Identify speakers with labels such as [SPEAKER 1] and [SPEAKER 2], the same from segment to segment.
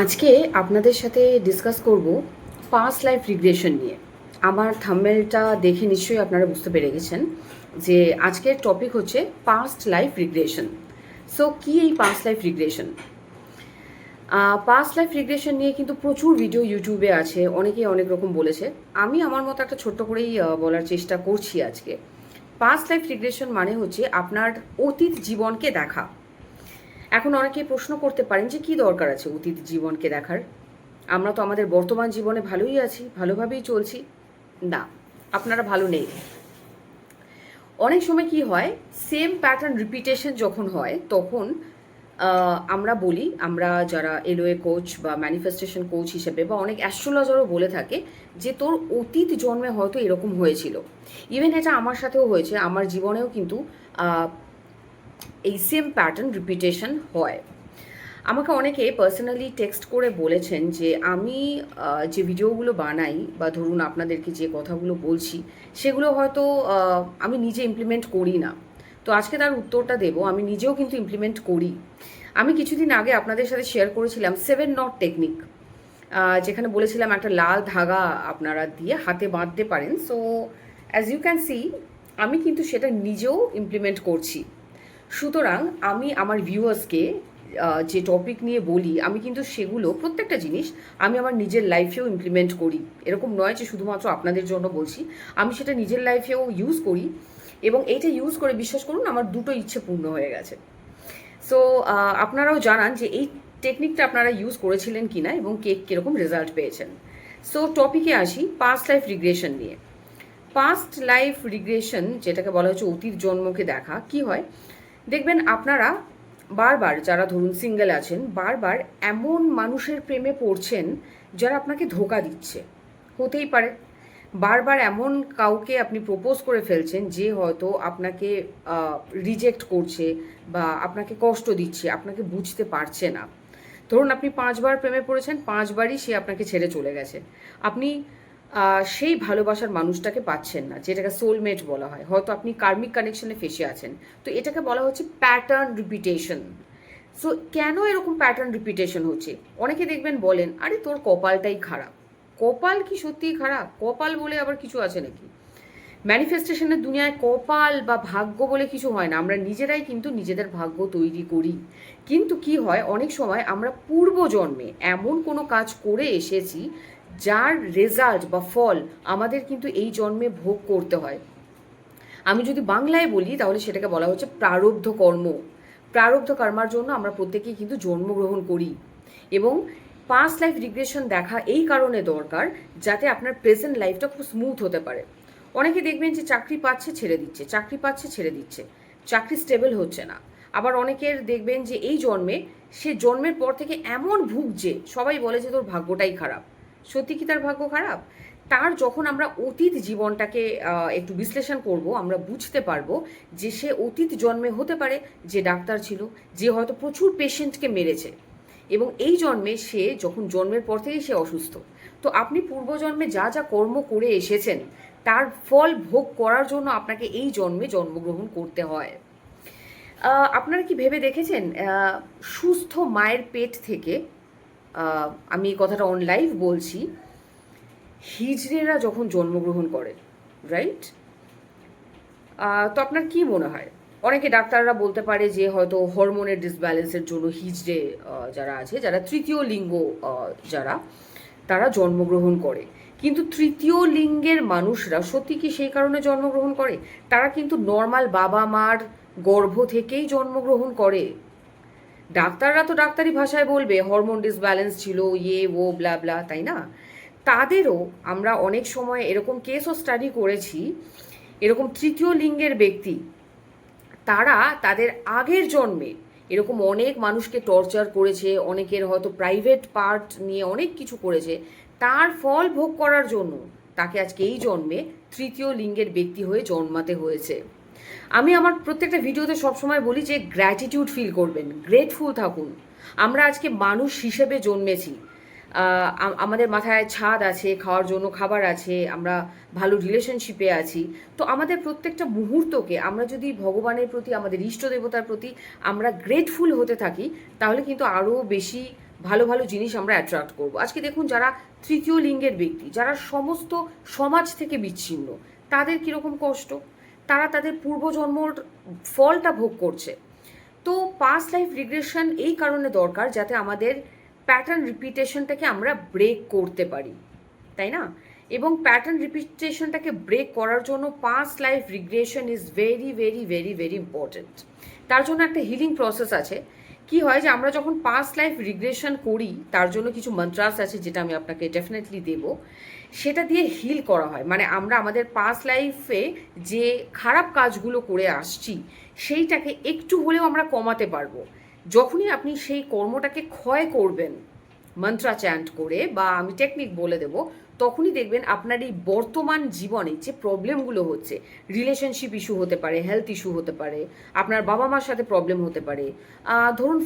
[SPEAKER 1] আজকে আপনাদের সাথে ডিসকাস করব পাস্ট লাইফ রিগ্রেশন নিয়ে। আমার থাম্বনেলটা দেখে নিশ্চয়ই আপনারা বুঝতে পেরে গেছেন যে আজকের টপিক হচ্ছে পাস্ট লাইফ রিগ্রেশন। সো কী এই past life regression? Past life regression নিয়ে কিন্তু প্রচুর ভিডিও ইউটিউবে আছে, অনেকেই অনেক রকম বলেছে। আমি আমার মতো একটা ছোট্ট করেই বলার চেষ্টা করছি আজকে। পাস্ট লাইফ রিগ্রেশন মানে হচ্ছে আপনার অতীত জীবনকে দেখা। এখন অনেকেই প্রশ্ন করতে পারেন যে কী দরকার আছে অতীত জীবনকে দেখার? আমরা তো আমাদের বর্তমান জীবনে ভালোই আছি, ভালোভাবেই চলছি। না, আপনারা ভালো নেই। অনেক সময় কি হয়, সেম প্যাটার্ন রিপিটেশন যখন হয় তখন আমরা বলি, আমরা যারা এলওএ কোচ বা ম্যানিফেস্টেশন কোচ হিসেবে বা অনেক অ্যাস্ট্রোলজারও বলে থাকে যে তোর অতীত জন্মে হয়তো এরকম হয়েছিল। ইভেন এটা আমার সাথেও হয়েছে, আমার জীবনেও কিন্তু এই সেম প্যাটার্ন রিপিটেশন হয়। আমাকে অনেকে পার্সোনালি টেক্সট করে বলেছেন যে আমি যে ভিডিওগুলো বানাই বা ধরুন আপনাদেরকে যে কথাগুলো বলছি সেগুলো হয়তো আমি নিজে ইমপ্লিমেন্ট করি না। তো আজকে তার উত্তরটা দেব, আমি নিজেও কিন্তু ইমপ্লিমেন্ট করি। আমি কিছুদিন আগে আপনাদের সাথে শেয়ার করেছিলাম 7 নট টেকনিক, যেখানে বলেছিলাম একটা লাল ধাগা আপনারা দিয়ে হাতে বাঁধতে পারেন। So as you can see, আমি কিন্তু সেটা নিজেও ইমপ্লিমেন্ট করছি। সুতরাং আমি আমার ভিউয়ার্সকে যে টপিক নিয়ে বলি, আমি কিন্তু সেগুলো প্রত্যেকটা জিনিস আমি আমার নিজের লাইফেও ইমপ্লিমেন্ট করি। এরকম নয় যে শুধুমাত্র আপনাদের জন্য বলছি, আমি সেটা নিজের লাইফেও ইউজ করি এবং এইটা ইউজ করে বিশ্বাস করুন আমার দুটো ইচ্ছে পূর্ণ হয়ে গেছে। সো আপনারাও জানান যে এই টেকনিকটা আপনারা ইউজ করেছিলেন কি না এবং কীরকম রেজাল্ট পেয়েছেন। সো টপিকে আসি, পাস্ট লাইফ রিগ্রেশন নিয়ে। পাস্ট লাইফ রিগ্রেশন যেটাকে বলা হচ্ছে অতীত জন্মকে দেখা, কি হয় দেখবেন আপনারা বারবার, যারা ধরুন সিঙ্গেল আছেন, বারবার এমন মানুষের প্রেমে পড়ছেন যারা আপনাকে ধোঁকা দিচ্ছে। হতেই পারে বারবার এমন কাউকে আপনি প্রপোজ করে ফেলছেন যে হয়তো আপনাকে রিজেক্ট করছে বা আপনাকে কষ্ট দিচ্ছে, আপনাকে বুঝতে পারছে না। ধরুন আপনি 5বার প্রেমে পড়েছেন, 5বারই সে আপনাকে ছেড়ে চলে গেছে। আপনি সেই ভালোবাসার মানুষটাকে পাচ্ছেন না, যেটাকে সোলমেট বলা হয়। হয়তো আপনি কার্মিক কানেকশনে ফেসে আছেন। তো এটাকে বলা হচ্ছে প্যাটার্ন রিপিটেশন। সো কেন এরকম প্যাটার্ন রিপিটেশন হচ্ছে? অনেকে দেখবেন বলেন, আরে তোর কপালটাই খারাপ। কপাল কি সত্যিই খারাপ? কপাল বলে আবার কিছু আছে নাকি? ম্যানিফেস্টেশনের দুনিয়ায় কপাল বা ভাগ্য বলে কিছু হয় না, আমরা নিজেরাই কিন্তু নিজেদের ভাগ্য তৈরি করি। কিন্তু কি হয়, অনেক সময় আমরা পূর্বজন্মে এমন কোনো কাজ করে এসেছি যার রেজাল্ট বা ফল আমাদের কিন্তু এই জন্মে ভোগ করতে হয়। আমি যদি বাংলায় বলি তাহলে সেটাকে বলা হচ্ছে প্রারব্ধ কর্ম। প্রারব্ধ কর্মার জন্য আমরা প্রত্যেকেই কিন্তু জন্মগ্রহণ করি। এবং পাস্ট লাইফ রিগ্রেশন দেখা এই কারণে দরকার, যাতে আপনার প্রেজেন্ট লাইফটা খুব স্মুথ হতে পারে। অনেকে দেখবেন যে চাকরি পাচ্ছে ছেড়ে দিচ্ছে, চাকরি পাচ্ছে ছেড়ে দিচ্ছে, চাকরি স্টেবল হচ্ছে না। আবার অনেকের দেখবেন যে এই জন্মে, সে জন্মের পর থেকে এমন ভুগছে, সবাই বলে যে তোর ভাগ্যটাই খারাপ। সত্যি কি তার ভাগ্য খারাপ? তার যখন আমরা অতীত জীবনটাকে একটু বিশ্লেষণ করব, আমরা বুঝতে পারবো যে সে অতীত জন্মে হতে পারে যে ডাক্তার ছিল, যে হয়তো প্রচুর পেশেন্টকে মেরেছে এবং এই জন্মে সে যখন জন্মের পর থেকেই সে অসুস্থ। তো আপনি পূর্বজন্মে যা যা কর্ম করে এসেছেন তার ফল ভোগ করার জন্য আপনাকে এই জন্মে জন্মগ্রহণ করতে হয়। আপনারা কি ভেবে দেখেছেন, সুস্থ মায়ের পেট থেকে, আমি এই কথাটা অন লাইভ বলছি, হিজড়েরা যখন জন্মগ্রহণ করে, রাইট? তো আপনার কি মনে হয়? অনেকে ডাক্তাররা বলতে পারে যে হয়তো হরমোনের ডিসব্যালেন্সের জন্য হিজড়ে যারা আছে, যারা তৃতীয় লিঙ্গ, যারা তারা জন্মগ্রহণ করে। কিন্তু তৃতীয় লিঙ্গের মানুষরা সত্যি কি সেই কারণে জন্মগ্রহণ করে? তারা কিন্তু নর্মাল বাবা মার গর্ভ থেকেই জন্মগ্রহণ করে। ডাক্তাররা তো ডাক্তারি ভাষায় বলবে হরমোন ডিসব্যালেন্স ছিল, ও ব্লা ব্লা, তাই না? তাদেরও আমরা অনেক সময় এরকম কেসও স্টাডি করেছি, এরকম তৃতীয় লিঙ্গের ব্যক্তি, তারা তাদের আগের জন্মে এরকম অনেক মানুষকে টর্চার করেছে, অনেকের হয়তো প্রাইভেট পার্ট নিয়ে অনেক কিছু করেছে, তার ফল ভোগ করার জন্য তাকে আজকে এই জন্মে তৃতীয় লিঙ্গের ব্যক্তি হয়ে জন্মাতে হয়েছে। আমি আমার প্রত্যেকটা ভিডিওতে সবসময় বলি যে গ্র্যাটিটিউড ফিল করবেন, গ্রেটফুল থাকুন। আমরা আজকে মানুষ হিসেবে জন্মেছি, আমাদের মাথায় ছাদ আছে, খাওয়ার জন্য খাবার আছে, আমরা ভালো রিলেশনশিপে আছি। তো আমাদের প্রত্যেকটা মুহূর্তকে আমরা যদি ভগবানের প্রতি, আমাদের ইষ্ট দেবতার প্রতি আমরা গ্রেটফুল হতে থাকি, তাহলে কিন্তু আরও বেশি ভালো ভালো জিনিস আমরা অ্যাট্রাক্ট করবো। আজকে দেখুন যারা তৃতীয় লিঙ্গের ব্যক্তি, যারা সমস্ত সমাজ থেকে বিচ্ছিন্ন, তাদের কীরকম কষ্ট, তারা তাদের পূর্বজন্মর ফলটা ভোগ করছে। তো পাস্ট লাইফ রিগ্রেশন এই কারণে দরকার যাতে আমাদের প্যাটার্ন রিপিটেশনটাকে আমরা ব্রেক করতে পারি, তাই না? এবং প্যাটার্ন রিপিটেশনটাকে ব্রেক করার জন্য past life regression is very very very very important. তার জন্য একটা হিলিং প্রসেস আছে। কি হয় যে আমরা যখন পাস্ট লাইফ রিগ্রেশন করি, তার জন্য কিছু মন্ত্রাস আছে যেটা আমি আপনাকে ডেফিনেটলি দেব, সেটা দিয়ে হিল করা হয়। মানে আমরা আমাদের পাস্ট লাইফে যে খারাপ কাজগুলো করে আসছি সেইটাকে একটু হলেও আমরা কমাতে পারবো। যখনই আপনি সেই কর্মটাকে ক্ষয় করবেন মন্ত্রা চ্যান্ট করে, বা আমি টেকনিক বলে দেব, তখনই দেখবেন আপনার এই বর্তমান জীবনে যে প্রবলেমগুলো হচ্ছে, রিলেশনশিপ ইস্যু হতে পারে, হেলথ ইস্যু হতে পারে, আপনার বাবা মার সাথে প্রবলেম হতে পারে, ধরুন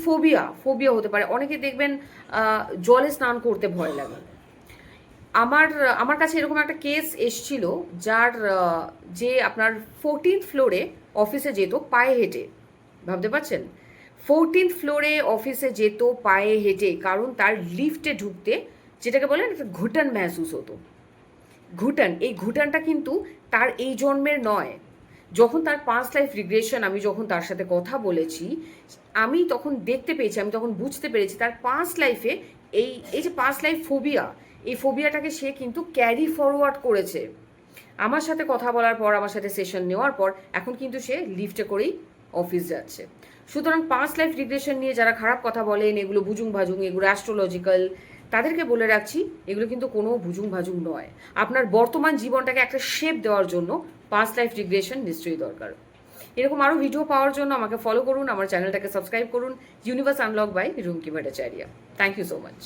[SPEAKER 1] ফোবিয়া হতে পারে। অনেকে দেখবেন জলে স্নান করতে ভয় লাগে। আমার কাছে এরকম একটা কেস এসছিল, যার যে আপনার 14th ফ্লোরে অফিসে যেত পায়ে হেঁটে। ভাবতে পারছেন? 14th ফ্লোরে অফিসে যেত পায়ে হেঁটে, কারণ তার লিফটে ঢুকতে যেটাকে বলেন একটা ঘুটন মেহসুস হতো। এই ঘুটানটা কিন্তু তার এই জন্মের নয়। যখন তার পাস্ট লাইফ রিগ্রেশন, আমি যখন তার সাথে কথা বলেছি, আমি তখন দেখতে পেয়েছি, আমি তখন বুঝতে পেরেছি তার পাস্ট লাইফে এই যে পাস্ট লাইফ ফোবিয়া, এই ফোবিয়াটাকে সে কিন্তু ক্যারি ফরওয়ার্ড করেছে। আমার সাথে কথা বলার পর, আমার সাথে সেশন নেওয়ার পর এখন কিন্তু সে লিফটে করেই অফিস যাচ্ছে। সুতরাং পাস্ট লাইফ রিগ্রেশন নিয়ে যারা খারাপ কথা বলেন, এগুলো ভুজুং ভাজুং, এগুলো অ্যাস্ট্রোলজিক্যাল, তাদেরকে বলে রাখছি এগুলো কিন্তু কোনো ভুজুং ভাজুং নয়। আপনার বর্তমান জীবনটাকে একটা শেপ দেওয়ার জন্য পাস্ট লাইফ রিগ্রেশন নিশ্চয়ই দরকার। এরকম আরও ভিডিও পাওয়ার জন্য আমাকে ফলো করুন, আমার চ্যানেলটাকে সাবস্ক্রাইব করুন। Universe unlock by Rumki Bhattacharya. Thank you so much.